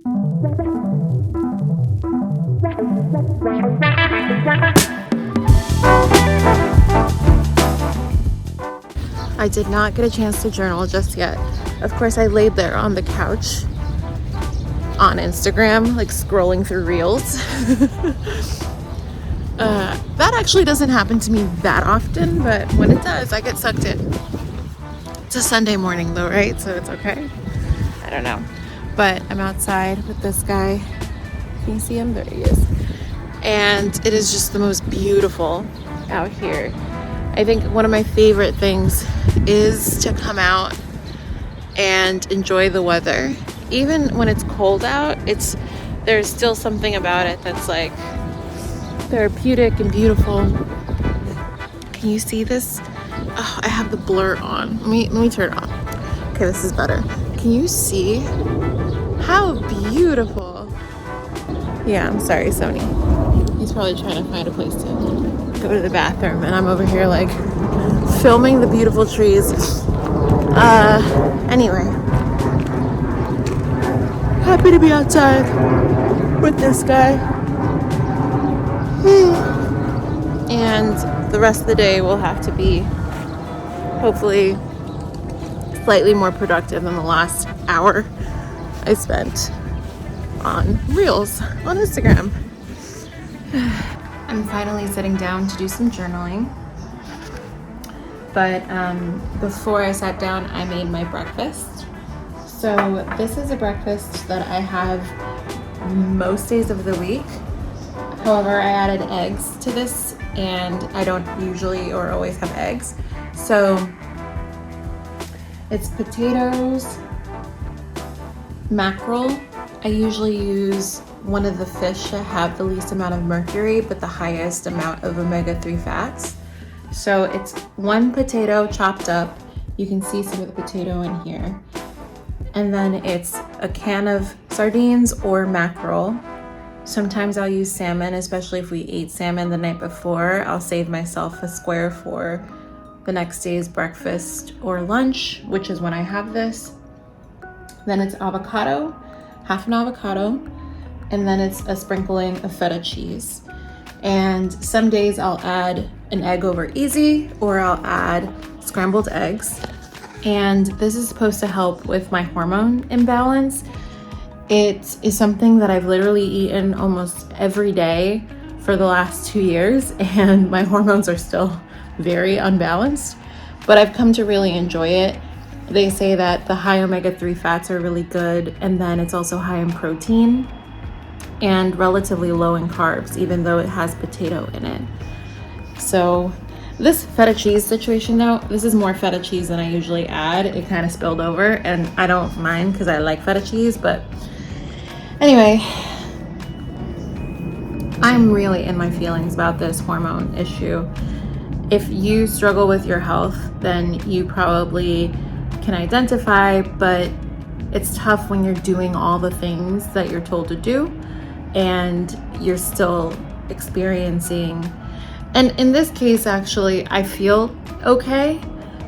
I did not get a chance to journal just yet. Of course, I laid there on the couch on Instagram, like scrolling through reels. That actually doesn't happen to me that often, but when it does, I get sucked in. It's a Sunday morning though, right? So it's okay. I don't know. But I'm outside with this guy. Can you see him? There he is. And it is just the most beautiful out here. I think one of my favorite things is to come out and enjoy the weather. Even when it's cold out, there's still something about it that's like therapeutic and beautiful. Can you see this? Oh, I have the blur on. Let me turn it on. Okay, this is better. Can you see how beautiful? Yeah, I'm sorry, Sony. He's probably trying to find a place to go to the bathroom, and I'm over here like filming the beautiful trees. Anyway, happy to be outside with this guy. And the rest of the day will have to be hopefully slightly more productive than the last hour I spent on Reels on Instagram. I'm finally sitting down to do some journaling. But before I sat down, I made my breakfast. So this is a breakfast that I have most days of the week. However, I added eggs to this, and I don't usually or always have eggs. So it's potatoes, mackerel. I usually use one of the fish that have the least amount of mercury, but the highest amount of omega-3 fats. So it's one potato chopped up. You can see some of the potato in here. And then it's a can of sardines or mackerel. Sometimes I'll use salmon, especially if we ate salmon the night before. I'll save myself a square for the next day's breakfast or lunch, which is when I have this. Then it's avocado, half an avocado, and then it's a sprinkling of feta cheese. And some days I'll add an egg over easy, or I'll add scrambled eggs. And this is supposed to help with my hormone imbalance. It is something that I've literally eaten almost every day for the last 2 years, and my hormones are still very unbalanced, but I've come to really enjoy it. They say that the high omega-3 fats are really good, and then it's also high in protein and relatively low in carbs, even though it has potato in it. So this feta cheese situation though, this is more feta cheese than I usually add. It kind of spilled over, and I don't mind because I like feta cheese, but anyway, I'm really in my feelings about this hormone issue. If you struggle with your health, then you probably can identify, but it's tough when you're doing all the things that you're told to do and you're still experiencing. And in this case, actually, I feel okay,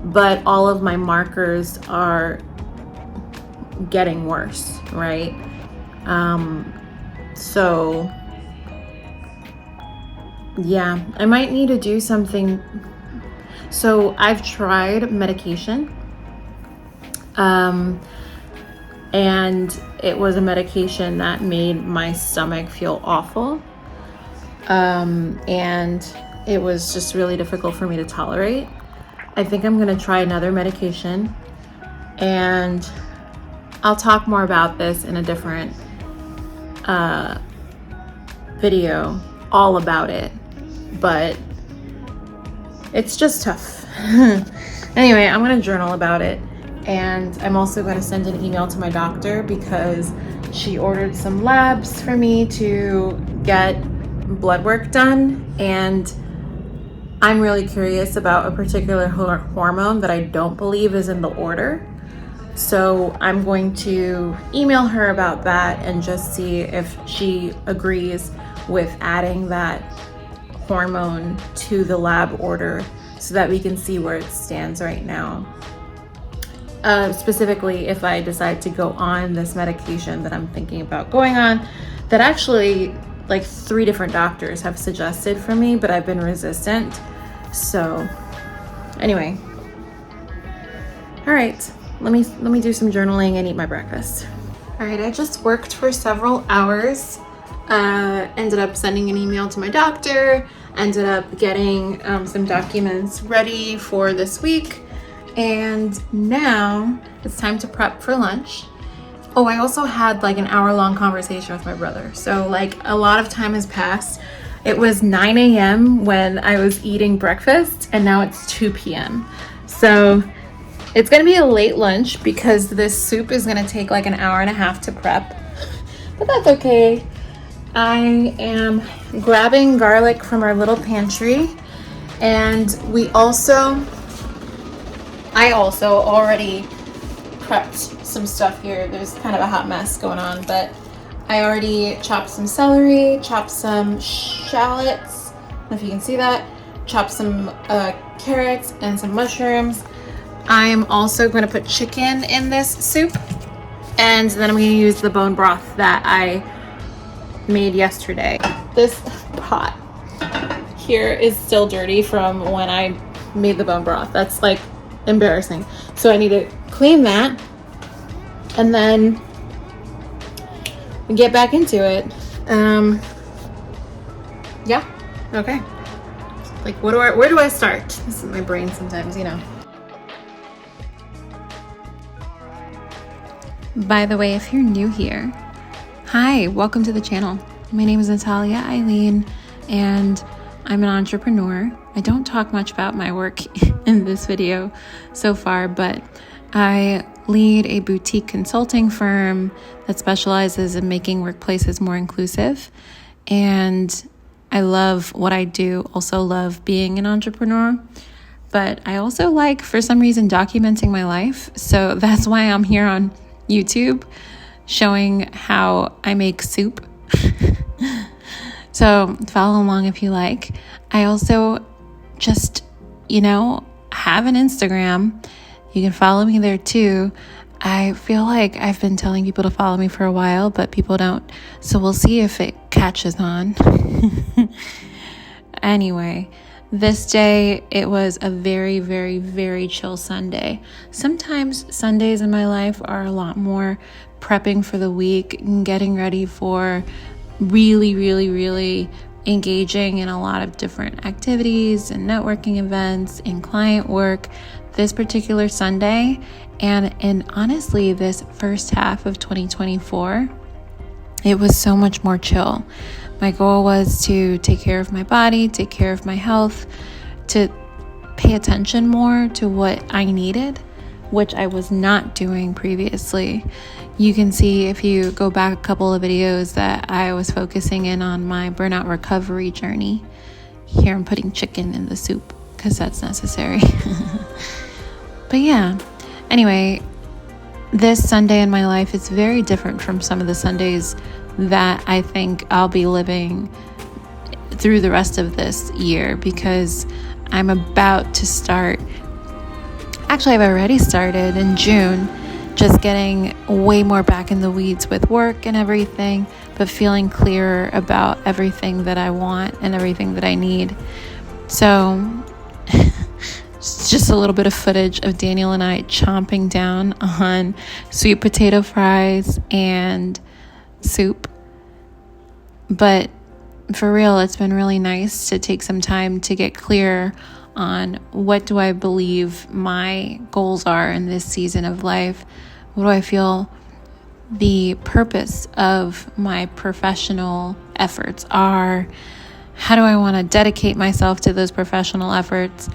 but all of my markers are getting worse, right? So yeah, I might need to do something. So I've tried medication, and it was a medication that made my stomach feel awful. And it was just really difficult for me to tolerate. I think I'm gonna try another medication, and I'll talk more about this in a different video all about it, but it's just tough. Anyway, I'm gonna journal about it, and I'm also gonna send an email to my doctor because she ordered some labs for me to get blood work done, and I'm really curious about a particular hormone that I don't believe is in the order. So I'm going to email her about that and just see if she agrees with adding that hormone to the lab order so that we can see where it stands right now. specifically if I decide to go on this medication that I'm thinking about going on, that actually like 3 different doctors have suggested for me, but I've been resistant. So anyway, all right, let me do some journaling and eat my breakfast. All right, I just worked for several hours. Ended up sending an email to my doctor, ended up getting some documents ready for this week, and now it's time to prep for lunch. Oh, I also had like an hour-long conversation with my brother, so like a lot of time has passed. It was 9 a.m. when I was eating breakfast, and now it's 2 p.m. So it's gonna be a late lunch because this soup is gonna take like an hour and a half to prep, but that's okay. I am grabbing garlic from our little pantry, and I also already prepped some stuff here. There's kind of a hot mess going on, but I already chopped some celery, chopped some shallots, I don't know if you can see that, chopped some carrots and some mushrooms. I'm also going to put chicken in this soup, and then I'm going to use the bone broth that I made yesterday. This pot here is still dirty from when I made the bone broth. That's like embarrassing. So I need to clean that and then get back into it. Yeah, okay. Like where do I start? This is my brain sometimes, you know. By the way, if you're new here, hi, welcome to the channel. My name is Natalia Eileen, and I'm an entrepreneur. I don't talk much about my work in this video so far, but I lead a boutique consulting firm that specializes in making workplaces more inclusive. And I love what I do, also love being an entrepreneur. But I also like, for some reason, documenting my life. So that's why I'm here on YouTube showing how I make soup. So follow along if you like. I also just, have an Instagram. You can follow me there too. I feel like I've been telling people to follow me for a while, but people don't. So we'll see if it catches on. Anyway, this day, it was a very, very, very chill Sunday. Sometimes Sundays in my life are a lot more prepping for the week and getting ready for really, really, really engaging in a lot of different activities and networking events and client work. This particular Sunday, and honestly, this first half of 2024, it was so much more chill. My goal was to take care of my body, take care of my health, to pay attention more to what I needed, which I was not doing previously. You can see if you go back a couple of videos that I was focusing in on my burnout recovery journey. Here I'm putting chicken in the soup because that's necessary. But yeah, anyway, this Sunday in my life is very different from some of the Sundays that I think I'll be living through the rest of this year, because I'm about to start. Actually, I've already started in June, just getting way more back in the weeds with work and everything, but feeling clearer about everything that I want and everything that I need. So it's just a little bit of footage of Daniel and I chomping down on sweet potato fries and soup. But for real, it's been really nice to take some time to get clear on what do I believe my goals are in this season of life. What do I feel the purpose of my professional efforts are? How do I want to dedicate myself to those professional efforts?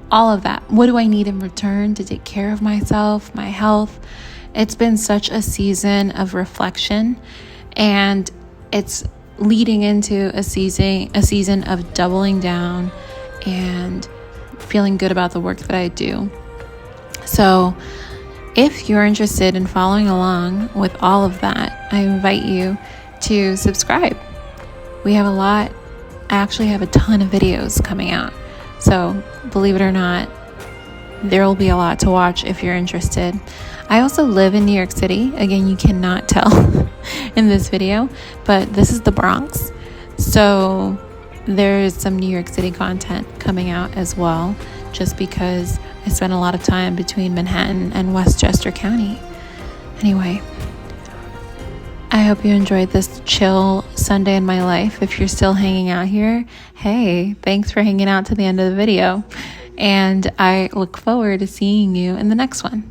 All of that. What do I need in return to take care of myself, my health? It's been such a season of reflection, and it's leading into a season of doubling down and feeling good about the work that I do. So if you're interested in following along with all of that, I invite you to subscribe. I actually have a ton of videos coming out. So believe it or not, There will be a lot to watch if you're interested. I also live in New York City. Again, you cannot tell in this video, but this is the Bronx. So there's some New York City content coming out as well, just because I spent a lot of time between Manhattan and Westchester County. Anyway, I hope you enjoyed this chill Sunday in my life. If you're still hanging out here, hey, thanks for hanging out to the end of the video. And I look forward to seeing you in the next one.